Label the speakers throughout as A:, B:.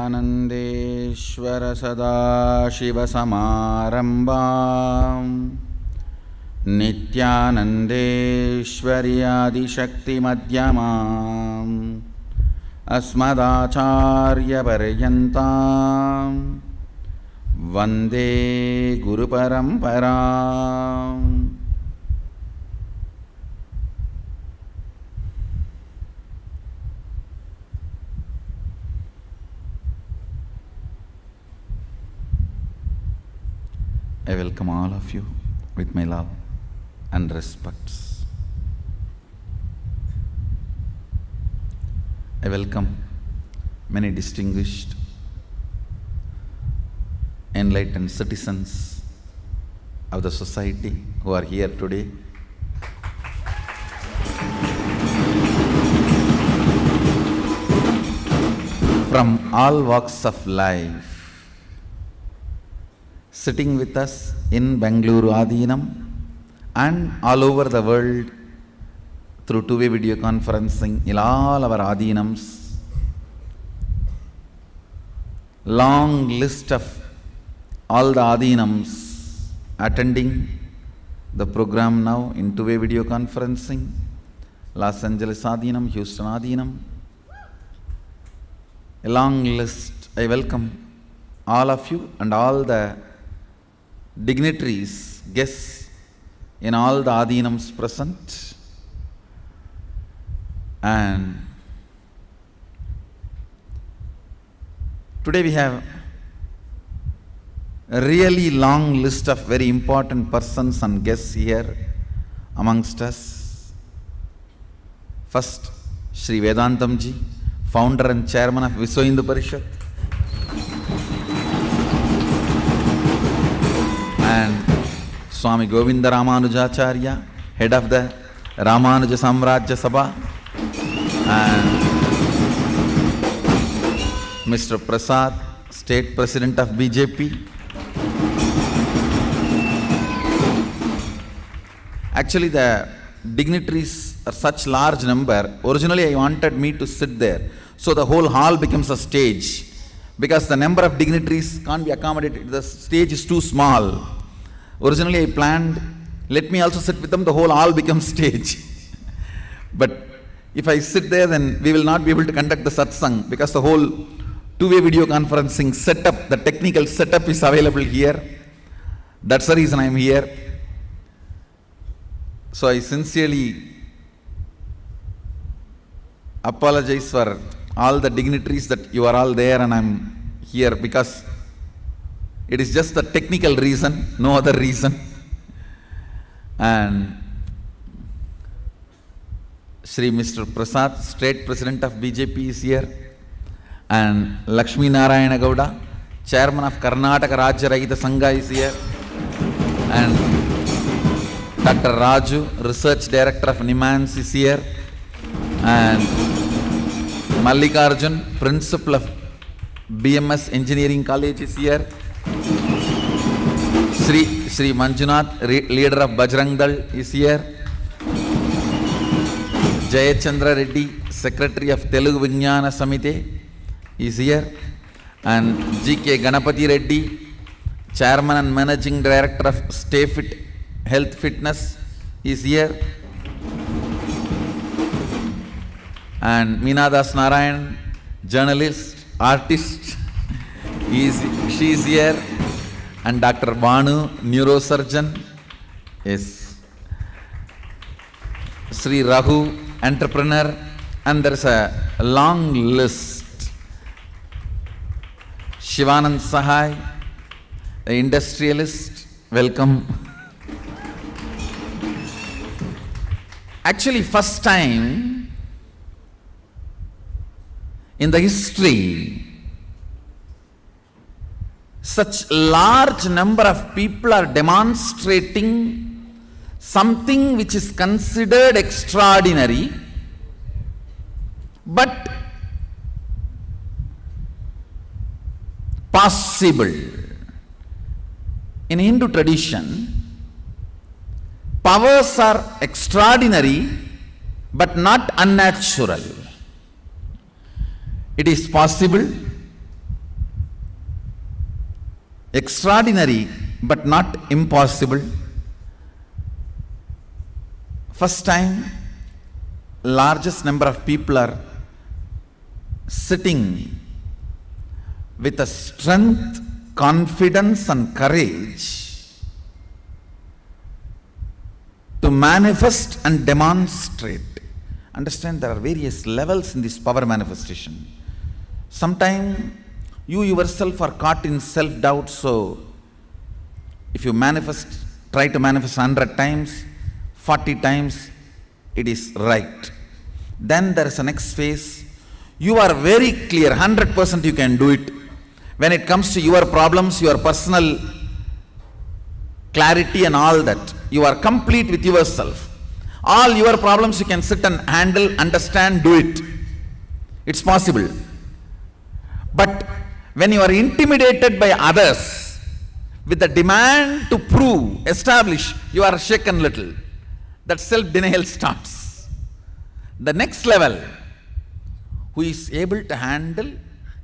A: विद्यानन्देश्वर सदाशिवसमारम्भाम् नित्यानन्देश्वरि आदिशक्तिमध्यमाम् अस्मदाचार्यपर्यन्ताम् वन्दे गुरुपरम्पराम्. I welcome all of you with my love and respects. I welcome many distinguished, enlightened citizens of the society who are here today. From all walks of life, sitting with us in Bengaluru Adinam and all over the world through two-way video conferencing in all our Adinams. Long list of all the Adinams attending the program now in two-way video conferencing. Los Angeles Adinam, Houston Adinam. A long list. I welcome all of you and all the dignitaries, guests in all the Adinams present. And today we have a really long list of very important persons and guests here amongst us. First, Shri Vedantam ji, founder and chairman of Vishwa Hindu Parishad. And Swami Govinda Ramanujacharya, head of the Ramanuja Samrajya Sabha, and Mr. Prasad, State President of BJP. Actually, the dignitaries are such large number. Originally, I wanted me to sit there, so the whole hall becomes a stage, because the number of dignitaries can't be accommodated. The stage is too small. Originally, I planned, let me also sit with them, the whole hall becomes stage. But if I sit there, then we will not be able to conduct the satsang, because the whole two-way video conferencing setup, the technical setup is available here. That's the reason I am here. So I sincerely apologize for all the dignitaries that you are all there and I am here, because it is just the technical reason, no other reason. And Shri Mr. Prasad, State President of BJP is here. And Lakshmi Narayana Gowda, Chairman of Karnataka Rajya Rahita Sangha is here. And Dr. Raju, Research Director of NIMHANS is here. And Mallikarjun, Principal of BMS Engineering College is here. Sri Manjunath, leader of Bajrang Sene is here. Jayachandra Reddy, Secretary of Telugu Vijnana Samite is here. And G.K. Ganapati Reddy, Chairman and Managing Director of Stay Fit Health Fitness is here. And Meenadas Narayan, journalist, artist, she is here. And Dr. Banu, neurosurgeon, is Sri Raju, entrepreneur, and there is a long list. Shivanand Sahai, the industrialist, welcome. Actually, first time in the history, such large number of people are demonstrating something which is considered extraordinary, but possible. In Hindu tradition, powers are extraordinary but not unnatural. It is possible extraordinary but not impossible. First time, largest number of people are sitting with a strength, confidence and courage to manifest and demonstrate. Understand, there are various levels in this power manifestation. Sometimes you yourself are caught in self-doubt, so if you manifest, try to manifest 100 times, 40 times, it is right. Then there is a next phase. You are very clear, 100% you can do it. When it comes to your problems, your personal clarity and all that, you are complete with yourself. All your problems you can sit and handle, understand, do it. It's possible. But when you are intimidated by others with the demand to prove, establish, you are shaken little. That self-denial starts. The next level, who is able to handle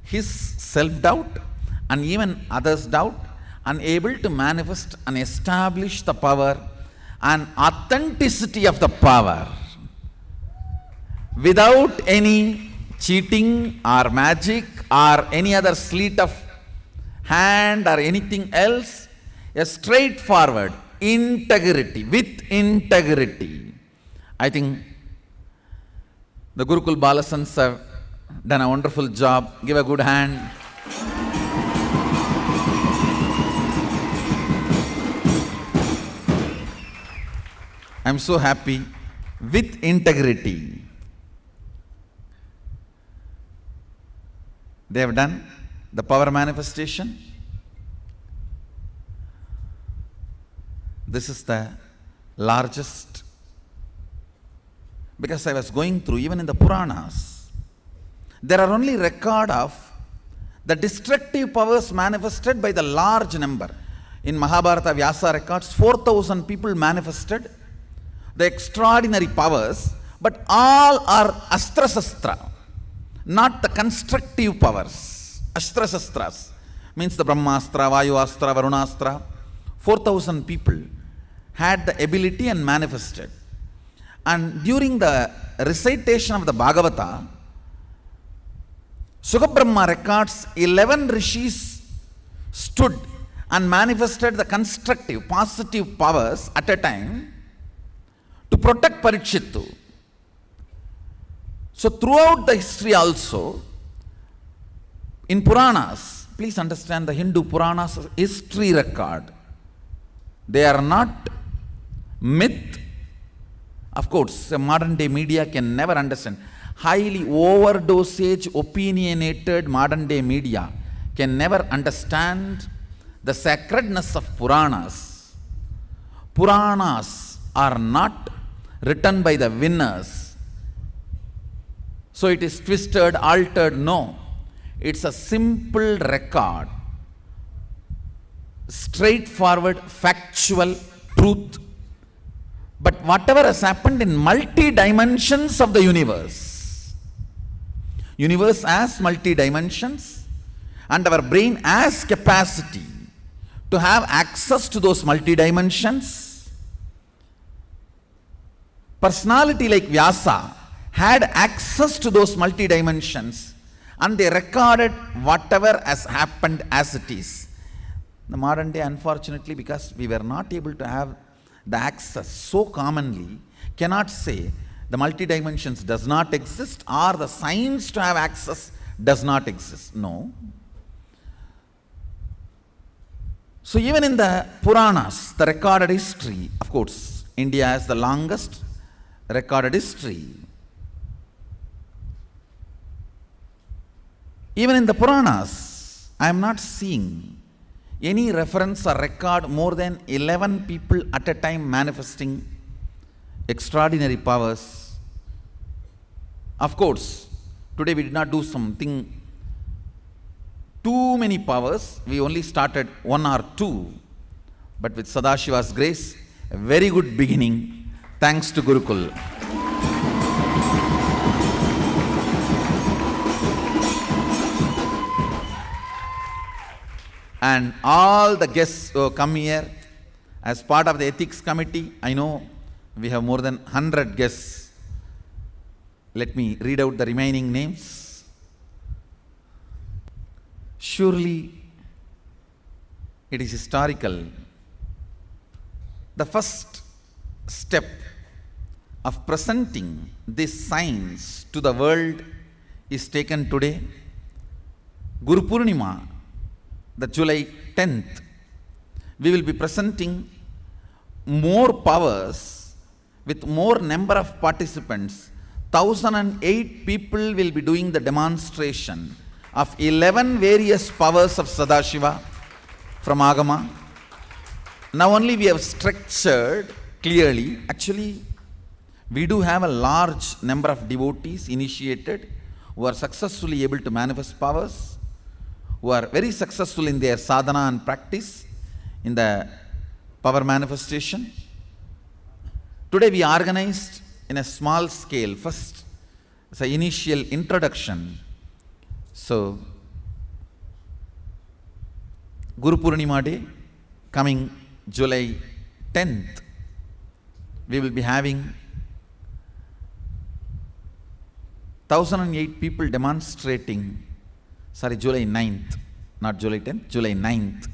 A: his self-doubt and even others' doubt, and able to manifest and establish the power and authenticity of the power without any cheating or magic or any other sleight of hand or anything else, a straightforward integrity, with integrity. I think the Gurukul Balasans have done a wonderful job. Give a good hand. I'm so happy. With integrity, they have done the power manifestation. This is the largest, because I was going through, even in the Puranas, there are only record of the destructive powers manifested by the large number. In Mahabharata, Vyasa records 4,000 people manifested the extraordinary powers, but all are astra-sastra, not the constructive powers. Astra-sastras means the Brahmastra, Vayuastra, Varunastra. 4,000 people had the ability and manifested. And during the recitation of the Bhagavata, Sukabrahma records 11 rishis stood and manifested the constructive, positive powers at a time to protect Parikshittu. So throughout the history also, in Puranas, please understand the Hindu Puranas history record. They are not myth. Of course, a modern day media can never understand. Highly overdosage, opinionated modern day media can never understand the sacredness of Puranas. Puranas are not written by the winners. So it is twisted, altered. No. It's a simple record. Straightforward, factual truth. But whatever has happened in multi-dimensions of the universe. Universe has multi-dimensions, and our brain has capacity to have access to those multi-dimensions. Personality like Vyasa had access to those multi-dimensions, and they recorded whatever has happened as it is. The modern day, unfortunately, because we were not able to have the access so commonly, cannot say the multi-dimensions does not exist or the science to have access does not exist. No. So even in the Puranas, the recorded history, of course, India has the longest recorded history. Even in the Puranas, I am not seeing any reference or record more than 11 people at a time manifesting extraordinary powers. Of course, today we did not do something too many powers. We only started 1 or 2. But with Sadashiva's grace, a very good beginning. Thanks to Gurukul. and all the guests who come here as part of the ethics committee. I know we have more than 100 guests. Let me read out the remaining names. Surely it is historical. The first step of presenting this science to the world is taken today. Guru Purnima, the July 10th, we will be presenting more powers with more number of participants. 1008 people will be doing the demonstration of 11 various powers of Sadashiva from Agama. Now only we have structured clearly. Actually, we do have a large number of devotees initiated who are successfully able to manifest powers, who are very successful in their sadhana and practice in the power manifestation. Today we organized in a small scale. First, it's an initial introduction. So, Guru Purnima Day, coming July 10th, we will be having 1008 people demonstrating. Sorry, July 9th, not July 10th, July 9th.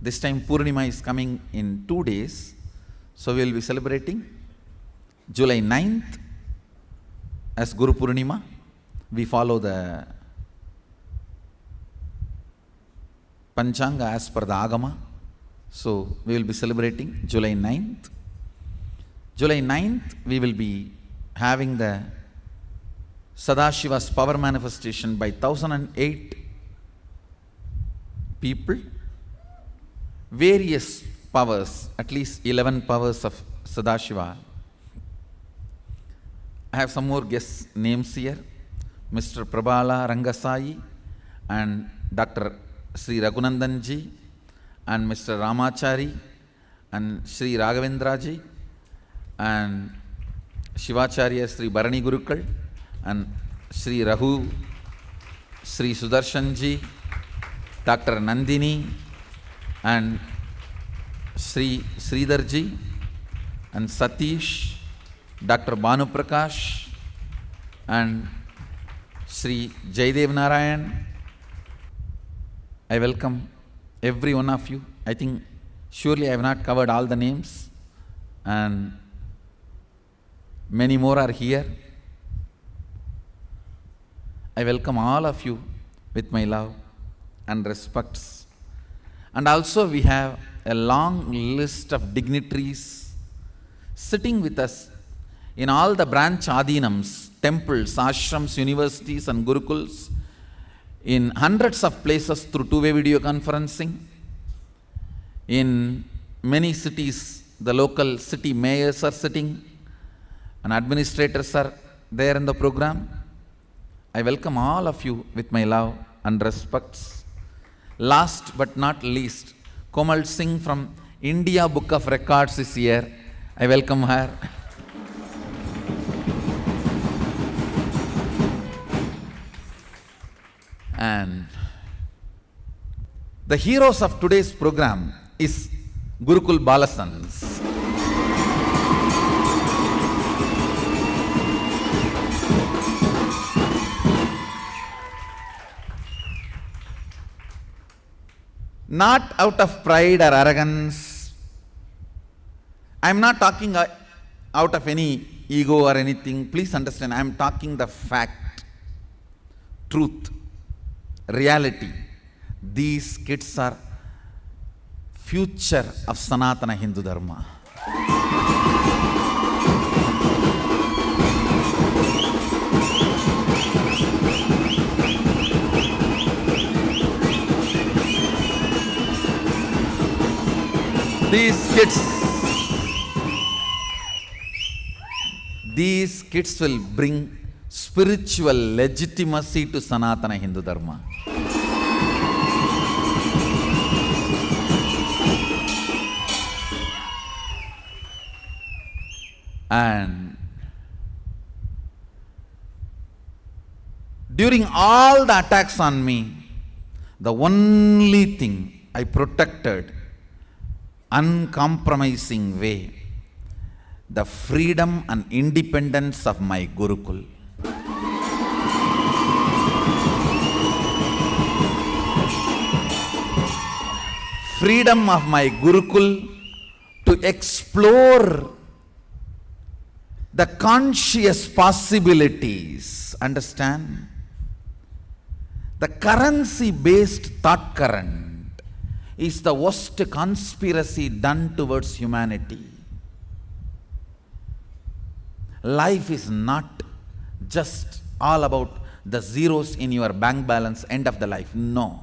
A: This time Purnima is coming in 2 days. So we will be celebrating July 9th as Guru Purnima. We follow the Panchanga as per the Agama. So we will be celebrating July 9th. July 9th we will be having the Sadashiva's power manifestation by 1008 people. Various powers, at least 11 powers of Sadashiva. I have some more guest names here. Mr. Prabhala Rangasai and Dr. Sri Raghunandanji and Mr. Ramachari and Sri Raghavendraji and Shivacharya Sri Bharani Gurukal and Sri Rahu, Sri Sudarshanji, Dr. Nandini and Sri Sridharji and Satish, Dr. Banu Prakash and Sri Jaidev Narayan. I welcome every one of you. I think surely I have not covered all the names and many more are here. I welcome all of you with my love and respects. And also we have a long list of dignitaries sitting with us in all the branch adhinams, temples, ashrams, universities and gurukuls, in hundreds of places through two-way video conferencing. In many cities, the local city mayors are sitting and administrators are there in the program. I welcome all of you with my love and respects. Last but not least, Komal Singh from India Book of Records is here. I welcome her. And the heroes of today's program is Gurukul Balasans. Not out of pride or arrogance. I am not talking out of any ego or anything. Please understand, I am talking the fact, truth, reality. These kids are future of Sanatana Hindu Dharma. These kids will bring spiritual legitimacy to Sanatana Hindu Dharma. And during all the attacks on me, the only thing I protected, uncompromising way, the freedom and independence of my Gurukul. Freedom of my Gurukul to explore the conscious possibilities. Understand? The currency-based thought current is the worst conspiracy done towards humanity. Life is not just all about the zeros in your bank balance, end of the life. No.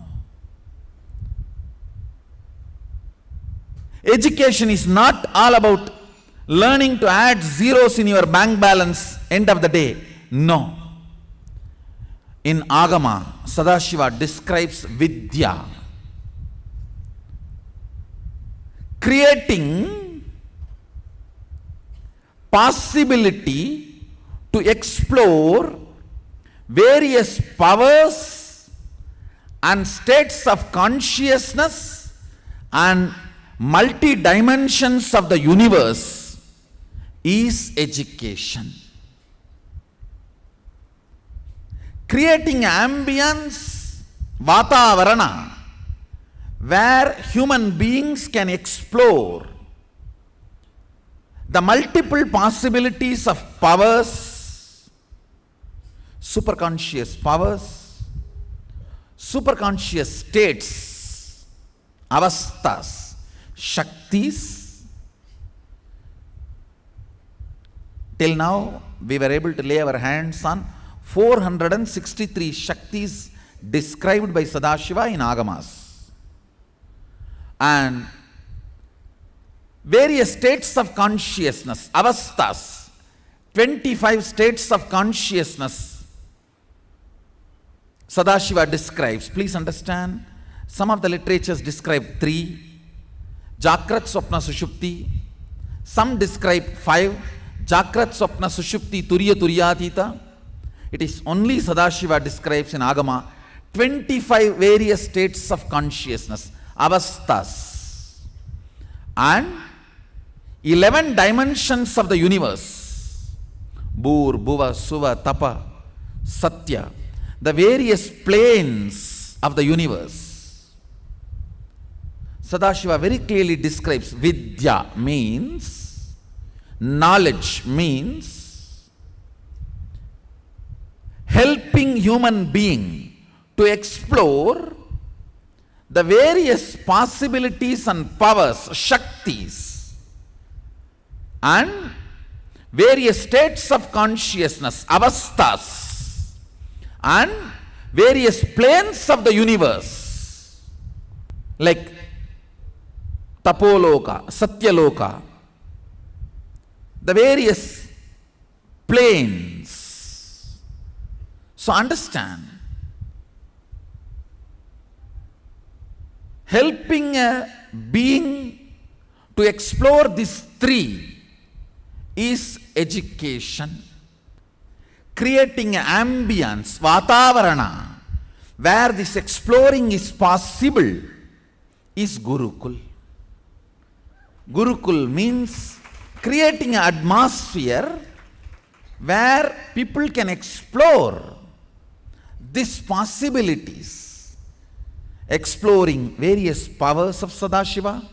A: Education is not all about learning to add zeros in your bank balance, end of the day. No. In Agama, Sadashiva describes Vidya, creating possibility to explore various powers and states of consciousness and multi-dimensions of the universe is education. Creating ambience, vatavarana, where human beings can explore the multiple possibilities of powers, superconscious powers, superconscious states, avasthas, shaktis. Till now, we were able to lay our hands on 463 shaktis described by Sadashiva in Agamas. And various states of consciousness, avasthas, 25 states of consciousness Sadashiva describes. Please understand, some of the literatures describe 3, Jakrat, Swapna, Sushupti. Some describe 5, Jakrat, Swapna, Sushupti, Turiya, Turyatita. It is only Sadashiva describes in Agama 25 various states of consciousness, avasthas, and 11 dimensions of the universe, Bhur, Bhuva, Suva, Tapa, Satya, the various planes of the universe. Sadashiva very clearly describes Vidya means, knowledge means, helping human being to explore the various possibilities and powers, shaktis, and various states of consciousness, avasthas, and various planes of the universe, like Tapoloka, Satyaloka, the various planes. So understand, helping a being to explore these 3 is education. Creating an ambience, vatavarana, where this exploring is possible, is Gurukul. Gurukul means creating an atmosphere where people can explore these possibilities, exploring various powers of Sadashiva,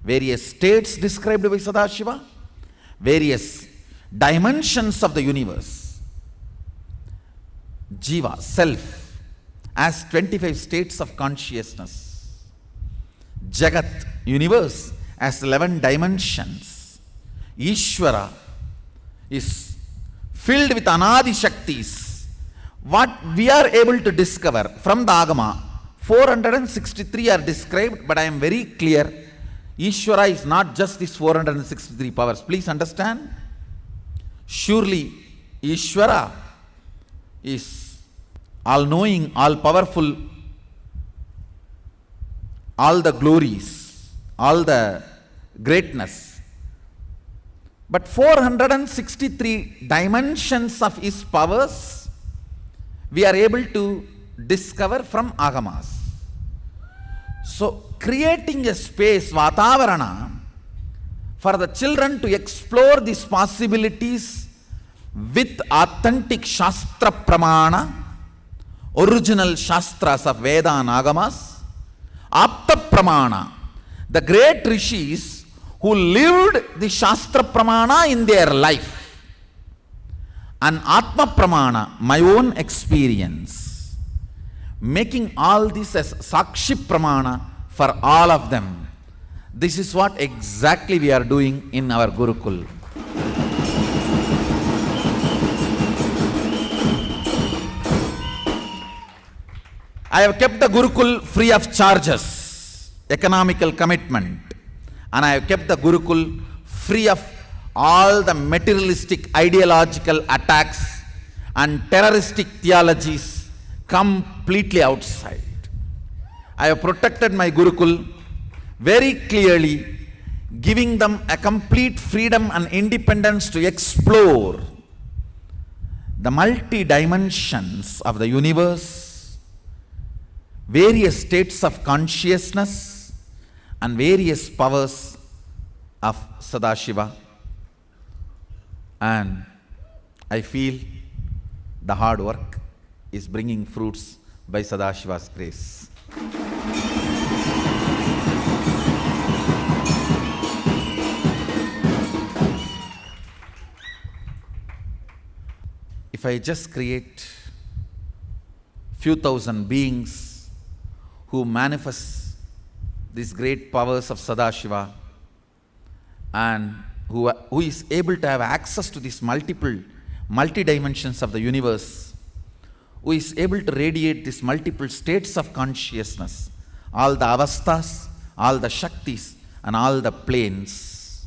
A: various states described by Sadashiva, various dimensions of the universe. Jiva, self, as 25 states of consciousness. Jagat, universe, as 11 dimensions. Ishvara is filled with Anadi Shaktis. What we are able to discover from the Agama, 463 are described, but I am very clear, Ishvara is not just these 463 powers. Please understand, surely Ishvara is all-knowing, all-powerful, all the glories, all the greatness. But 463 dimensions of his powers we are able to discover from Agamas. So creating a space, Vatavarana, for the children to explore these possibilities with authentic Shastra Pramana, original Shastras of Veda and Agamas, Apta Pramana, the great rishis who lived the Shastra Pramana in their life, and Atma Pramana, my own experience, making all this as Sakshi Pramana for all of them. This is what exactly we are doing in our Gurukul. I have kept the Gurukul free of charges, economical commitment, and I have kept the Gurukul free of all the materialistic ideological attacks and terroristic theologies completely outside. I have protected my Gurukul very clearly, giving them a complete freedom and independence to explore the multi-dimensions of the universe, various states of consciousness, and various powers of Sadashiva. And I feel the hard work is bringing fruits by Sadashiva's grace. If I just create few thousand beings who manifest these great powers of Sadashiva, and who is able to have access to these multi-dimensions of the universe, who is able to radiate these multiple states of consciousness, all the avasthas, all the shaktis, and all the planes,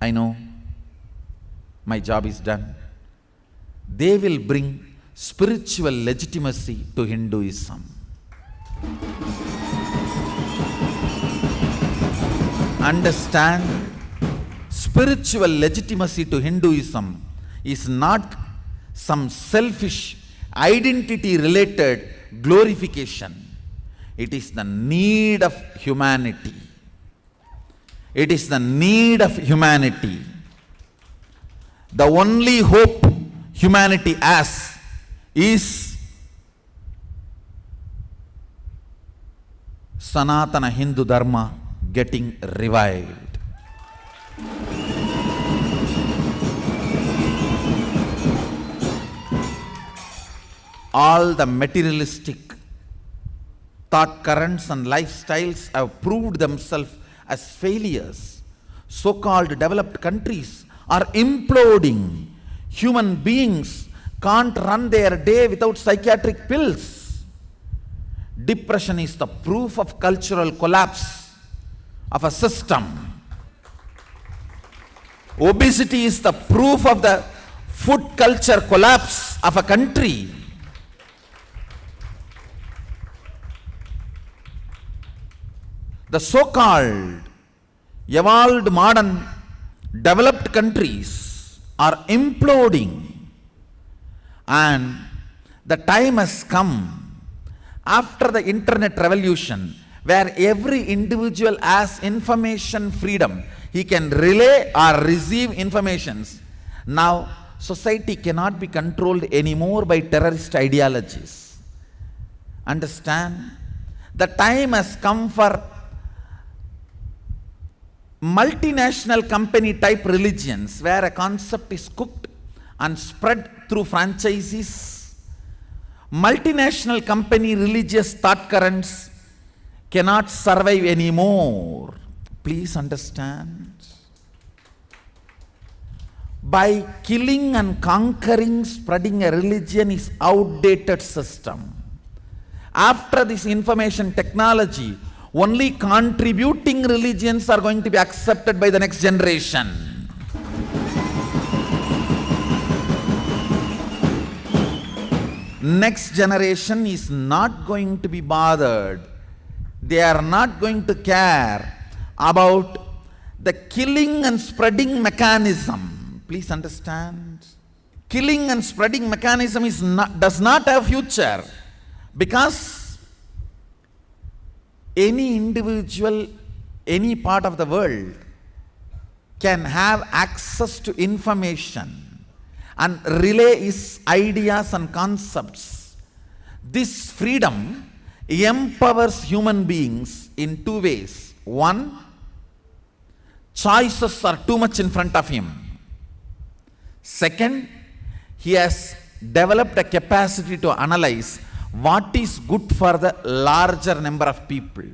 A: I know my job is done. They will bring spiritual legitimacy to Hinduism. Understand, spiritual legitimacy to Hinduism is not some selfish identity related glorification. It is the need of humanity. It is the need of humanity. The only hope humanity has is Sanatana Hindu Dharma getting revived. All the materialistic thought currents and lifestyles have proved themselves as failures. So-called developed countries are imploding. Human beings can't run their day without psychiatric pills. Depression is the proof of cultural collapse of a system. Obesity is the proof of the food culture collapse of a country. The so-called evolved modern developed countries are imploding, and the time has come after the internet revolution where every individual has information freedom. He can relay or receive informations. Now society cannot be controlled anymore by terrorist ideologies. Understand? The time has come for multinational company type religions where a concept is cooked and spread through franchises. Multinational company religious thought currents cannot survive anymore. Please understand. By killing and conquering, spreading a religion is outdated system. After this information technology, only contributing religions are going to be accepted by the next generation. Next generation is not going to be bothered. They are not going to care about the killing and spreading mechanism. Please understand. Killing and spreading mechanism does not have future, because any individual, any part of the world can have access to information and relay his ideas and concepts. This freedom empowers human beings in two ways. One, choices are too much in front of him. Second, he has developed a capacity to analyze what is good for the larger number of people.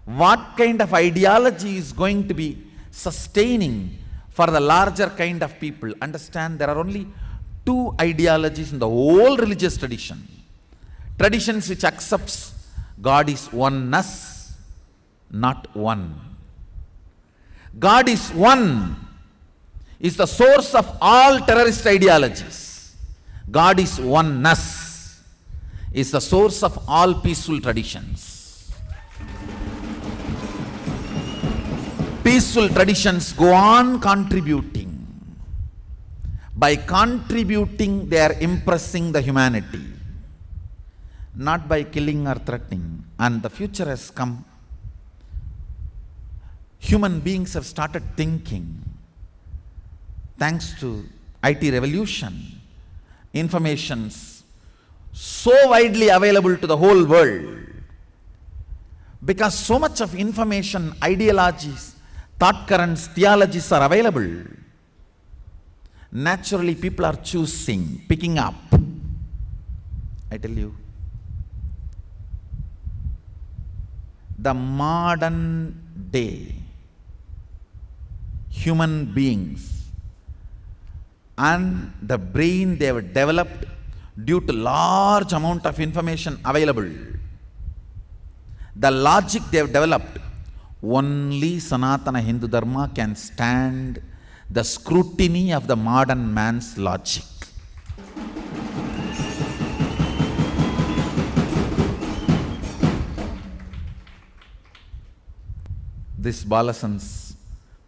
A: What kind of ideology is going to be sustaining for the larger kind of people. Understand, there are only two ideologies in the whole religious tradition. Traditions which accepts God is oneness, not one. God is one is the source of all terrorist ideologies. God is oneness is the source of all peaceful traditions. Peaceful traditions go on contributing. By contributing, they are impressing the humanity, not by killing or threatening. And the future has come. Human beings have started thinking. Thanks to IT revolution, information's so widely available to the whole world. Because so much of information, ideologies, thought currents, theologies are available. Naturally, people are choosing, picking up. I tell you, the modern day human beings and the brain they have developed due to large amount of information available, the logic they have developed, only Sanatana Hindu Dharma can stand the scrutiny of the modern man's logic. These Balasans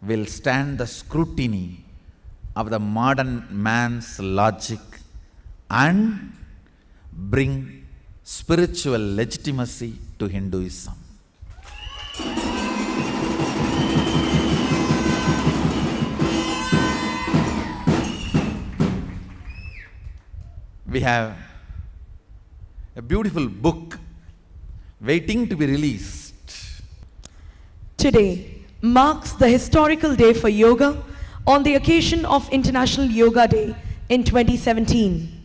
A: will stand the scrutiny of the modern man's logic and bring spiritual legitimacy to Hinduism. We have a beautiful book waiting to be released.
B: Today marks the historical day for yoga on the occasion of International Yoga Day in 2017.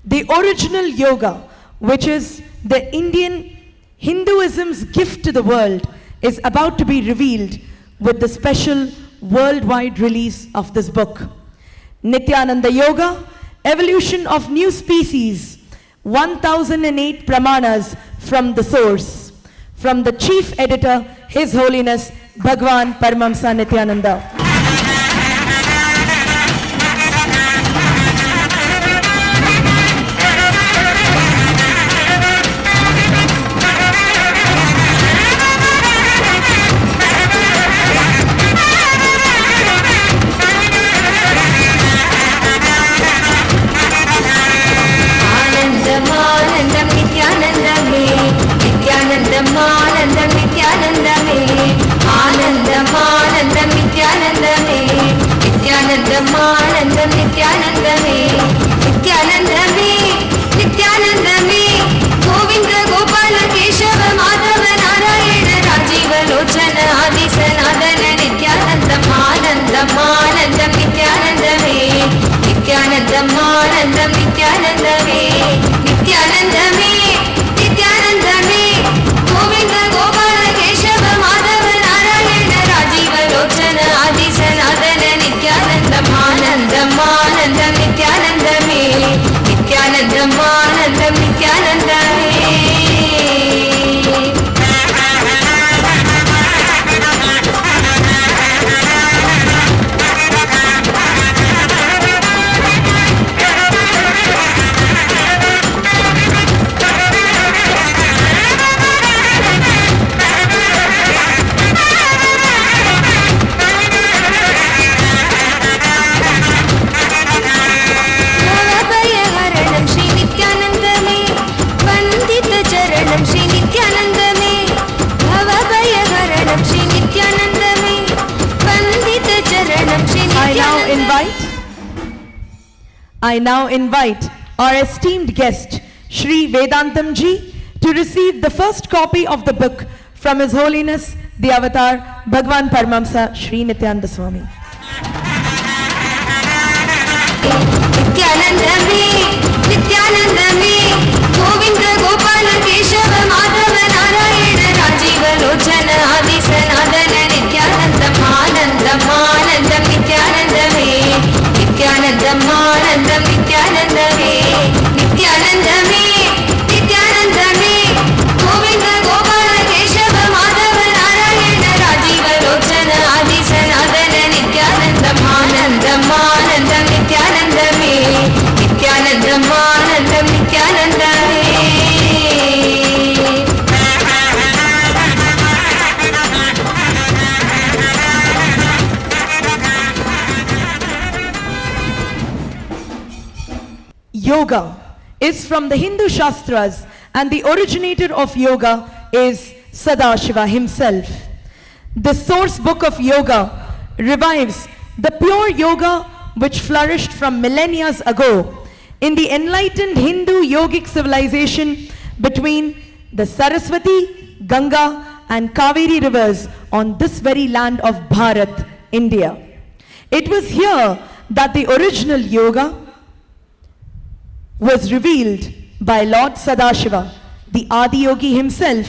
B: The original yoga, which is the Indian Hinduism's gift to the world, is about to be revealed with the special worldwide release of this book. Nithyananda Yoga, Evolution of New Species, 1008 Pramanas from the source. From the Chief Editor, His Holiness, Bhagwan Paramahamsa Nithyananda.
C: Nithyananda, Nithyananda, Nithyananda,
B: I now invite our esteemed guest, Shri Vedantam ji, to receive the first copy of the book from His Holiness, the Avatar, Bhagwan Paramahamsa, Shri Nithyananda Swami.
C: Nithyanandami, Nithyanandami, Govinda Gopala Keshava Madhava Narayana Rajiva Lochana Adi Sanadana Nithyanandam Anandam Anandam Nithyanandami, Nithyanandam Anandam Nithyanandami, Nithyanandami, Nithyanandami, Govinda Gopala Keshava Madhava Narayana Rajiva Lochana Adi Sanadana Nithyanandam Anandam Anandam Nithyanandami, Nithyanandam Anandam Nithyanandami.
B: Yoga is from the Hindu Shastras, and the originator of yoga is Sadashiva himself. The source book of yoga revives the pure yoga which flourished from millennia ago in the enlightened Hindu yogic civilization between the Saraswati, Ganga and Kaveri rivers on this very land of Bharat, India. It was here that the original yoga was revealed by Lord Sadashiva, the Adiyogi himself,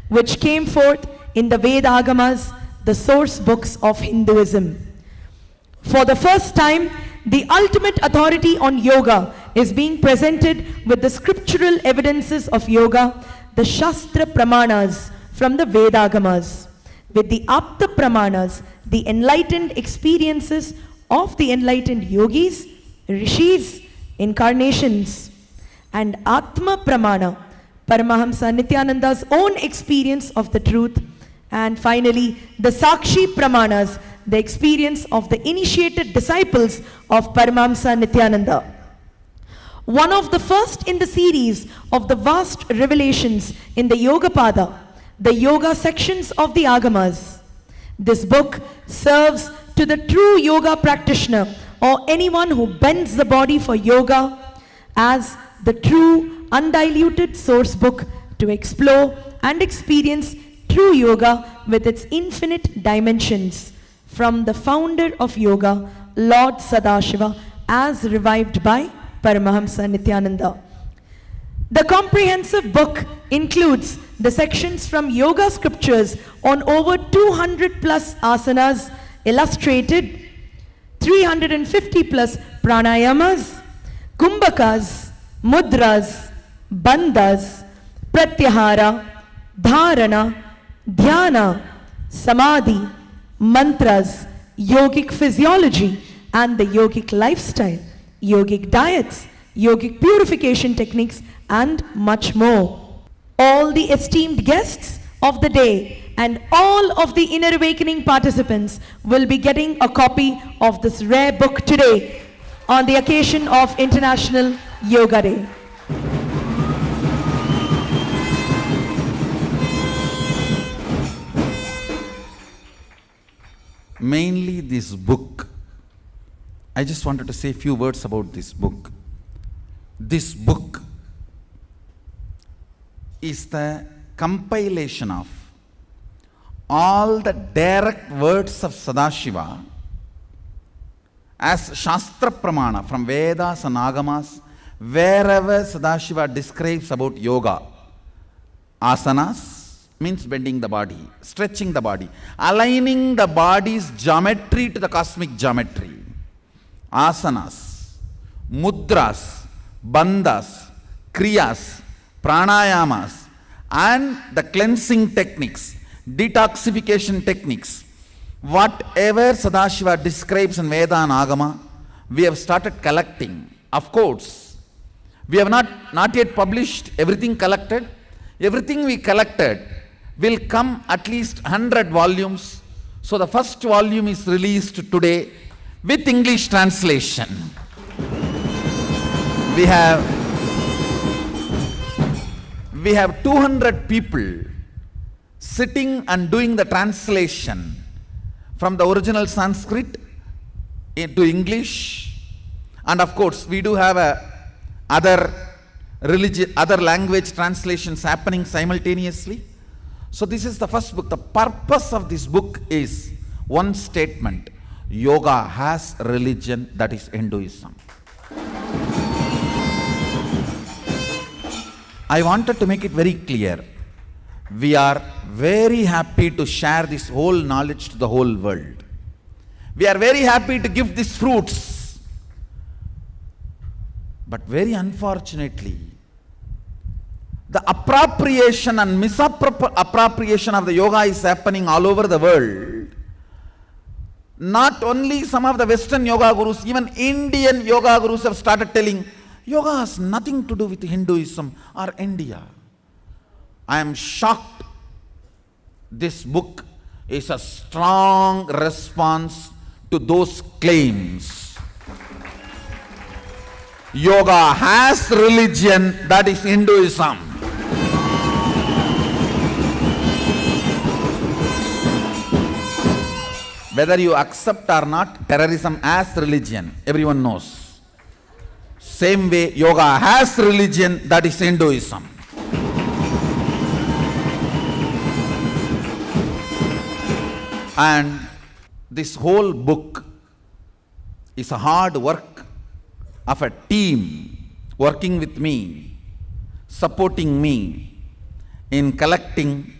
B: which came forth in the Vedagamas, the source books of Hinduism. For the first time, the ultimate authority on yoga is being presented with the scriptural evidences of yoga, the Shastra Pramanas from the Vedagamas, with the Apta Pramanas, the enlightened experiences of the enlightened yogis, rishis, incarnations, and Atma Pramana, Paramahamsa Nithyananda's own experience of the truth, and finally the Sakshi Pramanas, the experience of the initiated disciples of Paramahamsa Nithyananda. One of the first in the series of the vast revelations in the Yogapada, the yoga sections of the Agamas. This book serves to the true yoga practitioner or anyone who bends the body for yoga as the true undiluted source book to explore and experience true yoga with its infinite dimensions from the founder of yoga, Lord Sadashiva, as revived by Paramahamsa Nithyananda. The comprehensive book includes the sections from yoga scriptures on over 200 plus asanas illustrated, 350 plus pranayamas, kumbhakas, mudras, bandhas, pratyahara, dharana, dhyana, samadhi, mantras, yogic physiology and the yogic lifestyle, yogic diets, yogic purification techniques and much more. All the esteemed guests of the day and all of the Inner Awakening participants will be getting a copy of this rare book today on the occasion of International Yoga Day.
A: Mainly this book, I just wanted to say a few words about this book. This book is the compilation of all the direct words of Sadashiva as Shastra Pramana from Vedas and Agamas, wherever Sadashiva describes about yoga. Asanas means bending the body, stretching the body, aligning the body's geometry to the cosmic geometry. Asanas, mudras, bandhas, kriyas, pranayamas, and the cleansing techniques, detoxification techniques. Whatever Sadashiva describes in Veda and Agama, we have started collecting. Of course, we have not yet published everything collected. Everything we collected will come at least 100 volumes. So the first volume is released today with English translation. We have 200 people sitting and doing the translation from the original Sanskrit into English, And of course, we do have other language translations happening simultaneously. So this is the first book. The purpose of this book is one statement: yoga has religion, that is Hinduism. I wanted to make it very clear. We are very happy to share this whole knowledge to the whole world. We are very happy to give these fruits. But very unfortunately, the appropriation and misappropriation of the yoga is happening all over the world. Not only some of the Western yoga gurus, even Indian yoga gurus have started telling, yoga has nothing to do with Hinduism or India. I am shocked. This book is a strong response to those claims. Yoga has religion, that is Hinduism. Whether you accept or not, terrorism as religion, everyone knows. Same way, yoga has religion, that is Hinduism. And this whole book is a hard work of a team working with me, supporting me in collecting,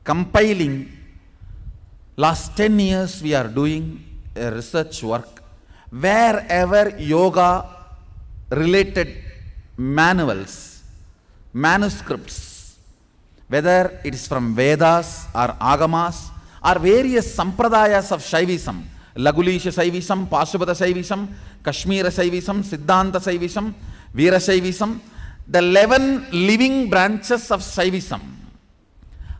A: compiling. Last 10 years we are doing a research work wherever yoga related manuals, manuscripts, whether it is from Vedas or Agamas or various sampradayas of Shaivism, Lagulisha Shaivism, Pashupata Shaivism, Kashmira Shaivism, Siddhanta Shaivism, Veera Shaivism, the 11 living branches of Shaivism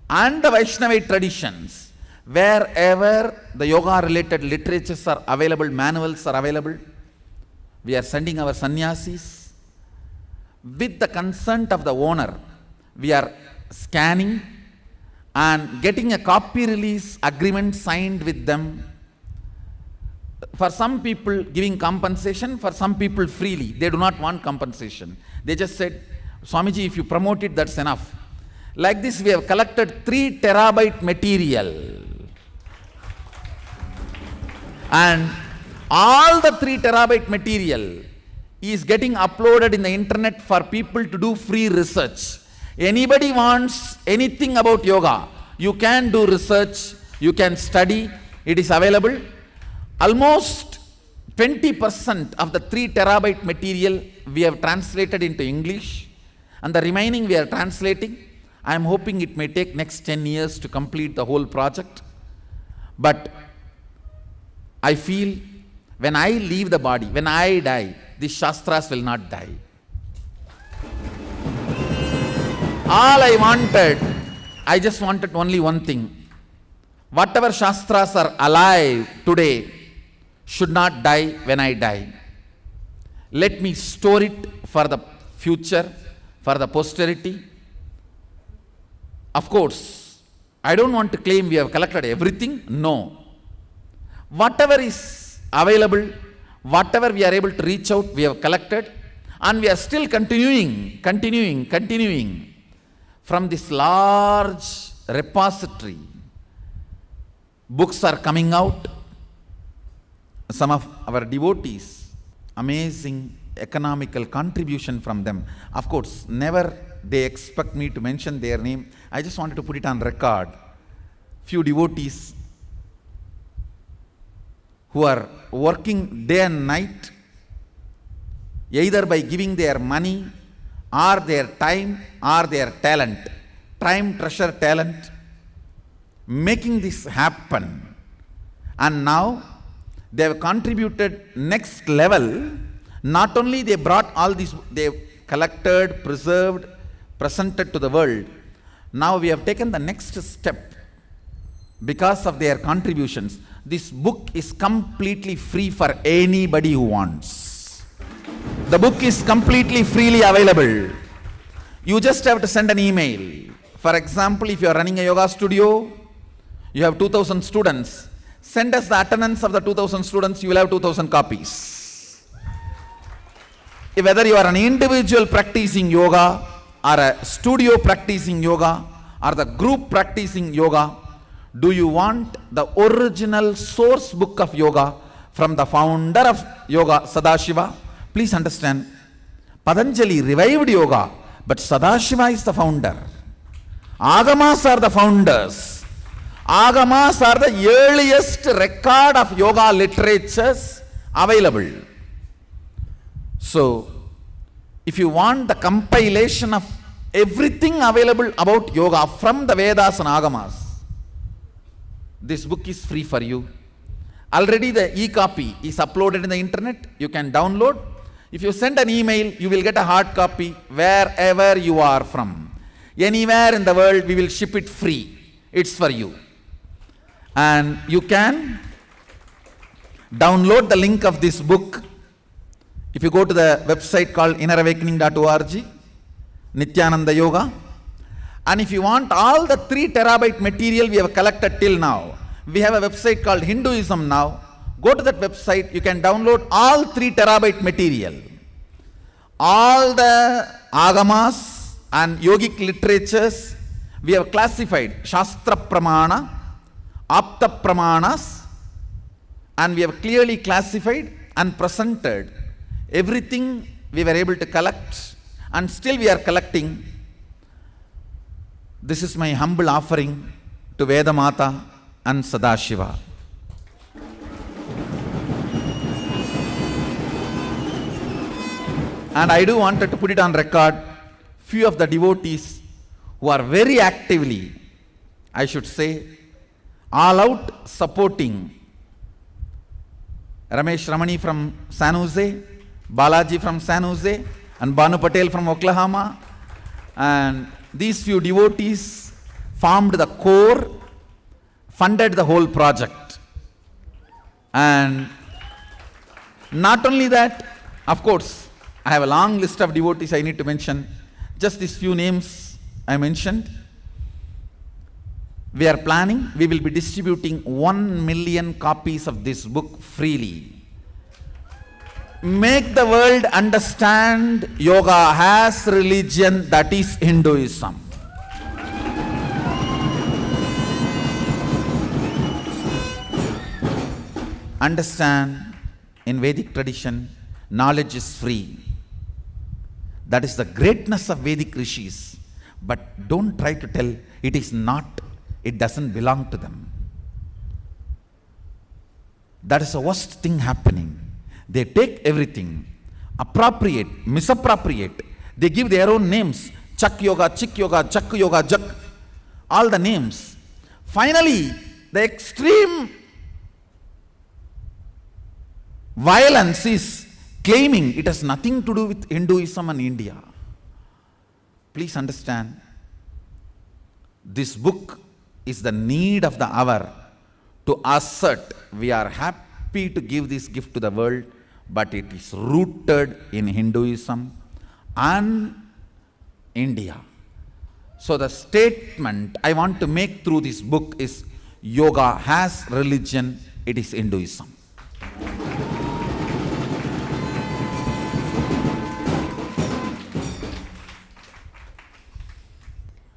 A: and the Vaishnavite traditions, wherever the yoga related literatures are available, manuals are available, we are sending our sannyasis. With the consent of the owner, we are scanning and getting a copy release agreement signed with them. For some people giving compensation, for some people freely. They do not want compensation. They just said, Swamiji, if you promote it, that's enough. Like this, we have collected 3 terabyte material. And all the 3 terabyte material is getting uploaded in the internet for people to do free research. Anybody wants anything about yoga, you can do research, you can study, it is available. Almost 20% of the 3 terabyte material we have translated into English, and the remaining we are translating. I am hoping it may take next 10 years to complete the whole project. But I feel when I leave the body, when I die, these Shastras will not die. I just wanted only one thing. Whatever Shastras are alive today should not die when I die. Let me store it for the future, for the posterity. Of course, I don't want to claim we have collected everything. No. Whatever is available, whatever we are able to reach out, we have collected, and we are still continuing. From this large repository, books are coming out. Some of our devotees, amazing economical contribution from them. Of course, never they expect me to mention their name. I just wanted to put it on record. Few devotees who are working day and night, either by giving their money or their time or their talent, time, treasure, talent, making this happen. And now they have contributed next level. Not only they brought all these, they collected, preserved, presented to the world. Now we have taken the next step because of their contributions. This book is completely free for anybody who wants. The book is completely freely available. You just have to send an email. For example, if you are running a yoga studio, you have 2,000 students. Send us the attendance of the 2,000 students, you will have 2,000 copies. whether you are an individual practicing yoga or a studio practicing yoga or the group practicing yoga, do you want the original source book of yoga from the founder of yoga, Sadashiva? Please understand, Patanjali revived yoga, but Sadashiva is the founder. Agamas are the founders. Agamas are the earliest record of yoga literatures available. So, if you want the compilation of everything available about yoga from the Vedas and Agamas, this book is free for you. Already the e-copy is uploaded in the internet. You can download. If you send an email, you will get a hard copy wherever you are from. Anywhere in the world, we will ship it free. It's for you. And you can download the link of this book. If you go to the website called innerawakening.org, Nithyananda Yoga, and if you want all the 3 terabyte material we have collected till now, we have a website called Hinduism now. Go to that website, you can download all 3 terabyte material. All the agamas and yogic literatures we have classified, Shastra Pramana, Apta Pramanas, and we have clearly classified and presented everything we were able to collect, and still we are collecting. This is my humble offering to Vedamata and Sadashiva. And I do want to put it on record, few of the devotees who are very actively, I should say, all out supporting Ramesh Ramani from San Jose, Balaji from San Jose, and Banu Patel from Oklahoma. And these few devotees formed the core, funded the whole project. And not only that, of course, I have a long list of devotees I need to mention. Just these few names I mentioned. We are planning, we will be distributing 1 million copies of this book freely. Make the world understand yoga has religion, that is Hinduism. Understand, in Vedic tradition, knowledge is free. That is the greatness of Vedic rishis. But don't try to tell it is not, it doesn't belong to them. That is the worst thing happening. They take everything, appropriate, misappropriate. They give their own names. Chak yoga, chik yoga, chak yoga, jak. All the names. Finally, the extreme violence is claiming it has nothing to do with Hinduism and India. Please understand, this book is the need of the hour to assert we are happy to give this gift to the world, but it is rooted in Hinduism and India. So the statement I want to make through this book is, yoga has religion, it is Hinduism.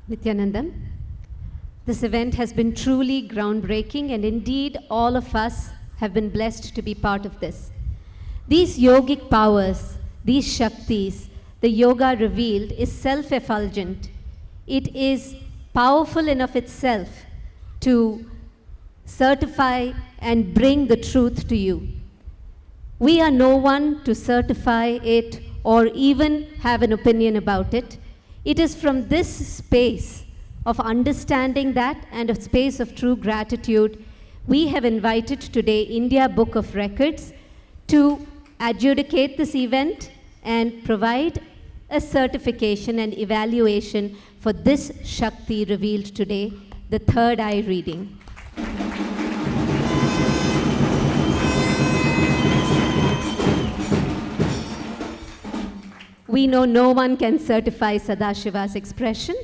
D: Nithyananda, this event has been truly groundbreaking, and indeed all of us have been blessed to be part of this. These yogic powers, these shaktis, the yoga revealed is self-effulgent. It is powerful enough itself to certify and bring the truth to you. We are no one to certify it or even have an opinion about it. It is from this space of understanding that and a space of true gratitude, we have invited today India Book of Records to adjudicate this event and provide a certification and evaluation for this Shakti revealed today, the third eye reading. We know no one can certify Sadashiva's expression.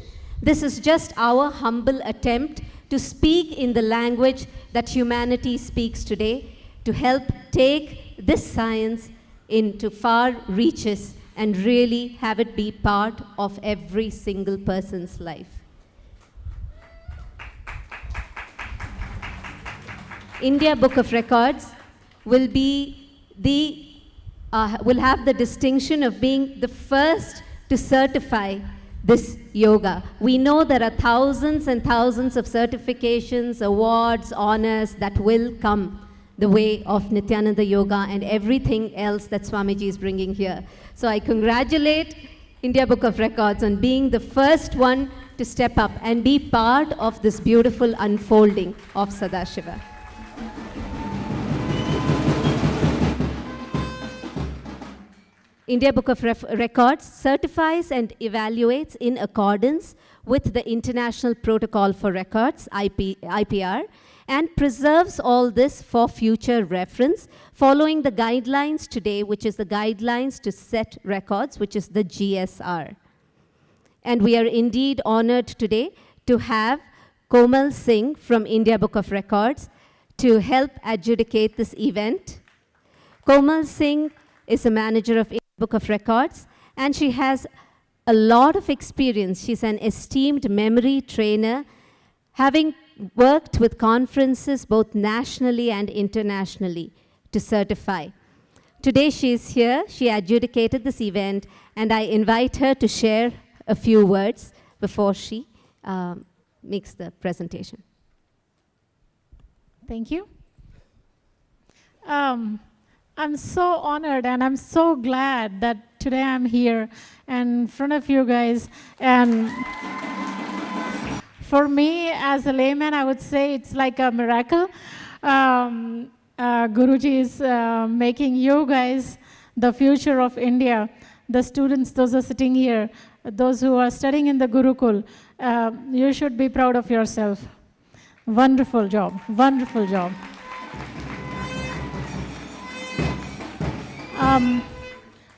D: This is just our humble attempt to speak in the language that humanity speaks today, to help take this science into far reaches and really have it be part of every single person's life. India Book of Records will have the distinction of being the first to certify this yoga. We know there are thousands and thousands of certifications, awards, honors that will come the way of Nithyananda Yoga and everything else that Swamiji is bringing here. So I congratulate India Book of Records on being the first one to step up and be part of this beautiful unfolding of Sadashiva. India Book of Records certifies and evaluates in accordance with the International Protocol for Records, IPR, and preserves all this for future reference, following the guidelines today, which is the Guidelines to Set Records, which is the GSR. And we are indeed honored today to have Komal Singh from India Book of Records to help adjudicate this event. Komal Singh is a manager of India Book of Records, and she has a lot of experience. She's an esteemed memory trainer, having worked with conferences both nationally and internationally to certify. Today she is here, she adjudicated this event, and I invite her to share a few words before she makes the presentation.
E: Thank you. I'm so honored and I'm so glad that today I'm here in front of you guys. And for me, as a layman, I would say it's like a miracle. Guruji is making you guys the future of India. The students, those are sitting here, those who are studying in the Gurukul, you should be proud of yourself. Wonderful job, wonderful job.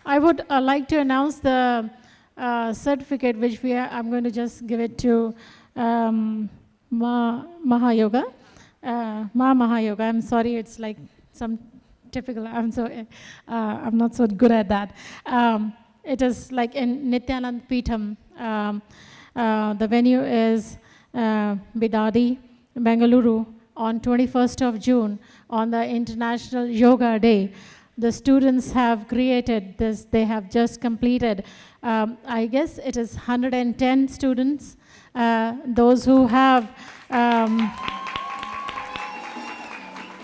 E: I would like to announce the certificate which I'm going to just give it to Mahayoga. Mahayoga, I'm sorry, it's like some typical, I'm not so good at that. It is like in Nithyananda Peetham. The venue is Bidadi, Bengaluru, on 21st of June on the International Yoga Day. The students have created this, they have just completed, I guess it is 110 students, those who have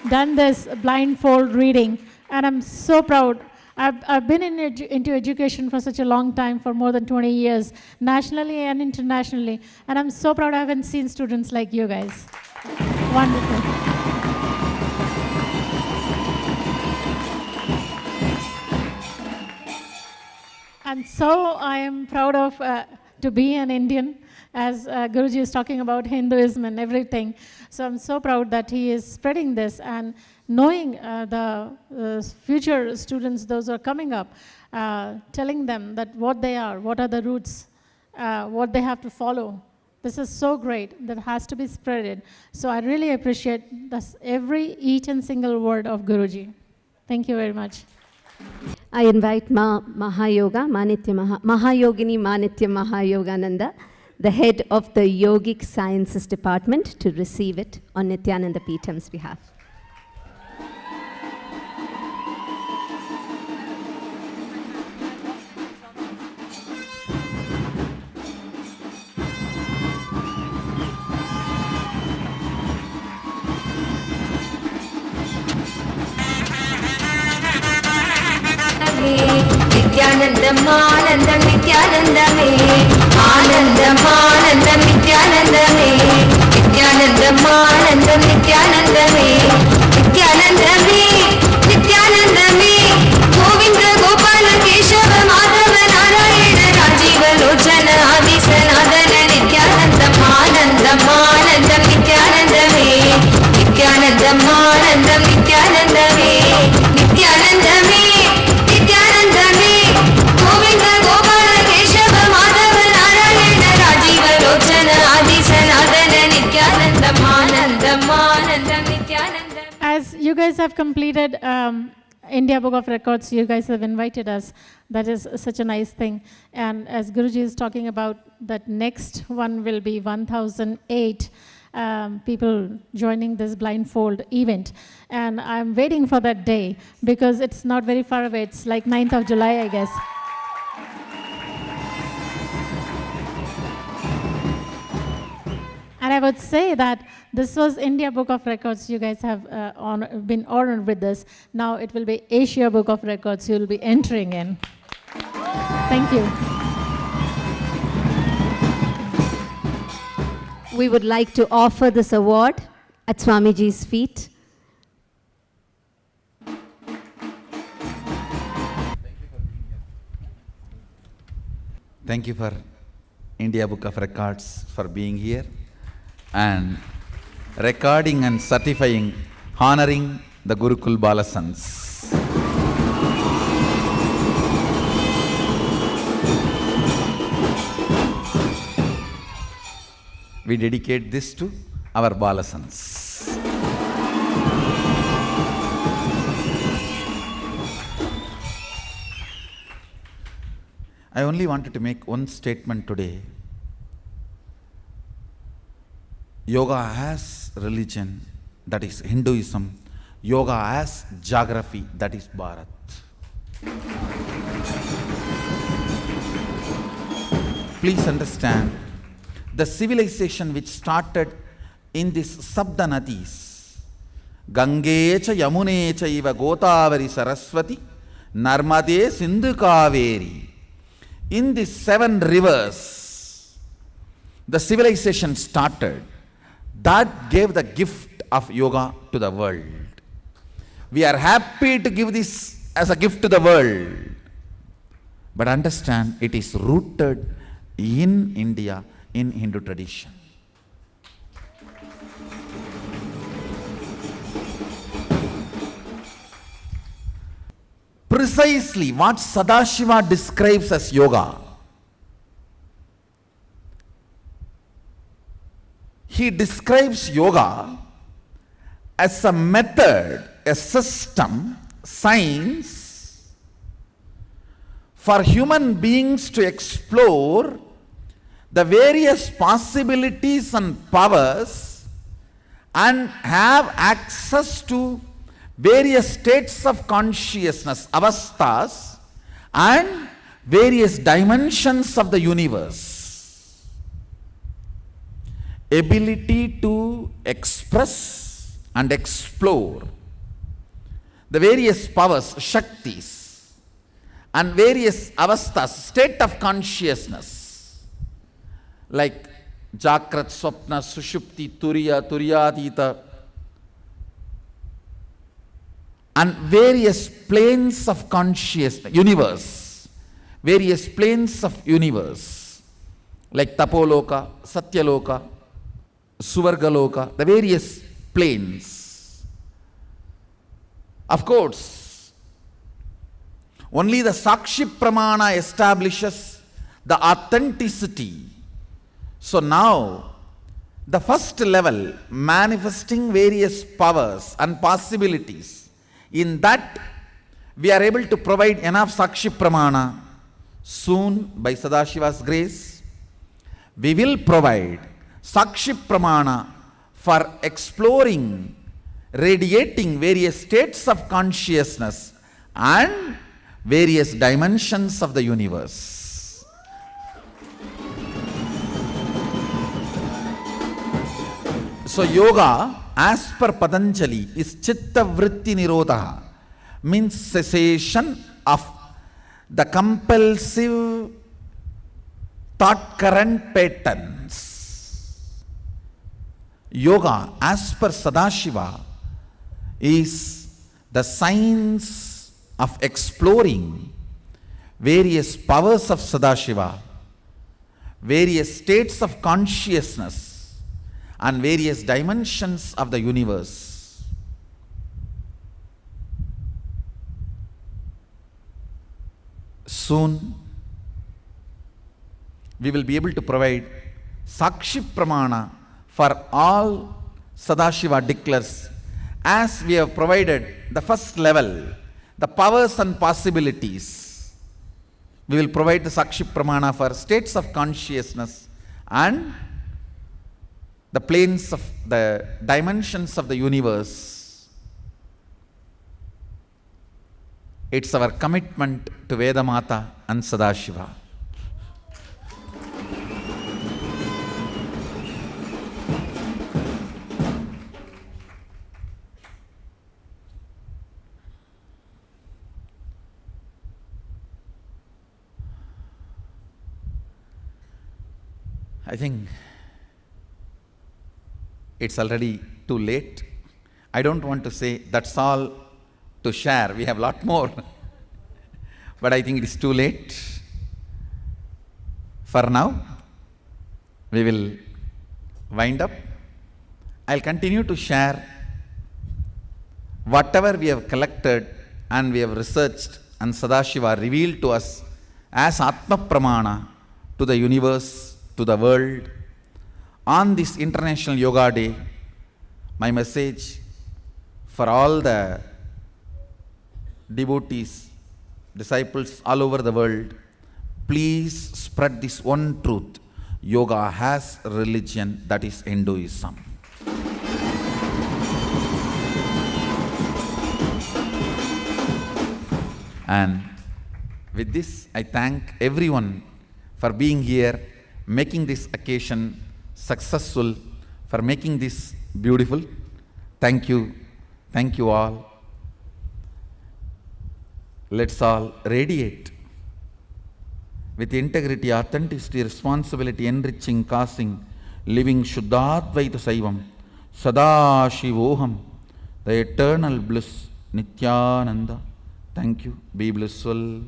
E: done this blindfold reading, and I'm so proud. I've been into education for such a long time, for more than 20 years, nationally and internationally, and I'm so proud I haven't seen students like you guys. Wonderful. And so I am proud of to be an Indian, as Guruji is talking about Hinduism and everything. So I'm so proud that he is spreading this and knowing the future students, those who are coming up, telling them that what they are, what are the roots, what they have to follow. This is so great, that has to be spreaded. So I really appreciate this, each and single word of Guruji. Thank you very much.
D: I invite Mahayogini Manitya Mahayogananda, the head of the Yogic Sciences Department, to receive it on Nithyananda Peetham's behalf.
C: Nithyanandam Anandam Nithyanandame Anandam Anandam Nithyanandame Nithyanandam Anandam Nithyanandame Nithyanandame Nithyanandame Govinda Gopala Keshava Madhava Narayana Rajiva Lochana Adi Sanadana Nithyanandam Anandam Anandam Nithyanandame Nithyanandam Anandam Nithyanandame Nithyanandame
E: As you guys have completed India Book of Records, you guys have invited us. That is such a nice thing. And as Guruji is talking about, that next one will be 1008 people joining this blindfold event. And I'm waiting for that day because it's not very far away. It's like 9th of July, I guess. And I would say that this was India Book of Records. You guys have been honored with this. Now it will be Asia Book of Records you will be entering in. Thank you.
D: We would like to offer this award at Swamiji's feet.
A: Thank you for India Book of Records for being here and recording and certifying, honoring the Gurukul Balasans. We dedicate this to our Balasans. I only wanted to make one statement today. Yoga as religion, that is Hinduism. Yoga as geography, that is Bharat. Please understand, the civilization which started in these Sabda Nadis, Gange cha Yamune cha iva Godavari Saraswati, Narmade Sindhu Kaveri. In these 7 rivers, the civilization started. That gave the gift of yoga to the world. We are happy to give this as a gift to the world. But understand, it is rooted in India, in Hindu tradition. Precisely what Sadashiva describes as yoga, he describes yoga as a method, a system, science for human beings to explore the various possibilities and powers and have access to various states of consciousness, avasthas, and various dimensions of the universe. Ability to express and explore the various powers, shaktis, and various avasthas, state of consciousness, like Jakrat, Swapna, Sushupti, Turiya, Turyadita, and various planes of consciousness, universe, various planes of universe, like Tapoloka, Satyaloka, Suvargaloka, the various planes. Of course, only the Sakshi Pramana establishes the authenticity. So now, the first level, manifesting various powers and possibilities, in that we are able to provide enough Sakshi Pramana. Soon, by Sadashiva's grace, we will provide Sakshi Pramana for exploring, radiating various states of consciousness and various dimensions of the universe. So yoga, as per Patanjali, is Chitta Vritti Nirodha, means cessation of the compulsive thought current patterns. Yoga, as per Sadashiva, is the science of exploring various powers of Sadashiva, various states of consciousness, and various dimensions of the universe. Soon, we will be able to provide Sakshi Pramana for all Sadashiva declares, as we have provided the first level, the powers and possibilities. We will provide the Sakshi Pramana for states of consciousness and the planes of the dimensions of the universe. It's our commitment to Vedamata and Sadashiva. I think it's already too late. I don't want to say that's all to share. We have a lot more. But I think it is too late. For now, we will wind up. I'll continue to share whatever we have collected and we have researched and Sadashiva revealed to us as Atma Pramana to the universe, to the world. On this International Yoga Day, my message for all the devotees, disciples all over the world, please spread this one truth. Yoga has a religion, that is Hinduism. And with this, I thank everyone for being here, making this occasion successful, for making this beautiful. Thank you. Thank you all. Let's all radiate with integrity, authenticity, responsibility, enriching, causing, living Shuddhadvaita Saivam, Sadashivoham, the eternal bliss, Nithyananda. Thank you. Be blissful.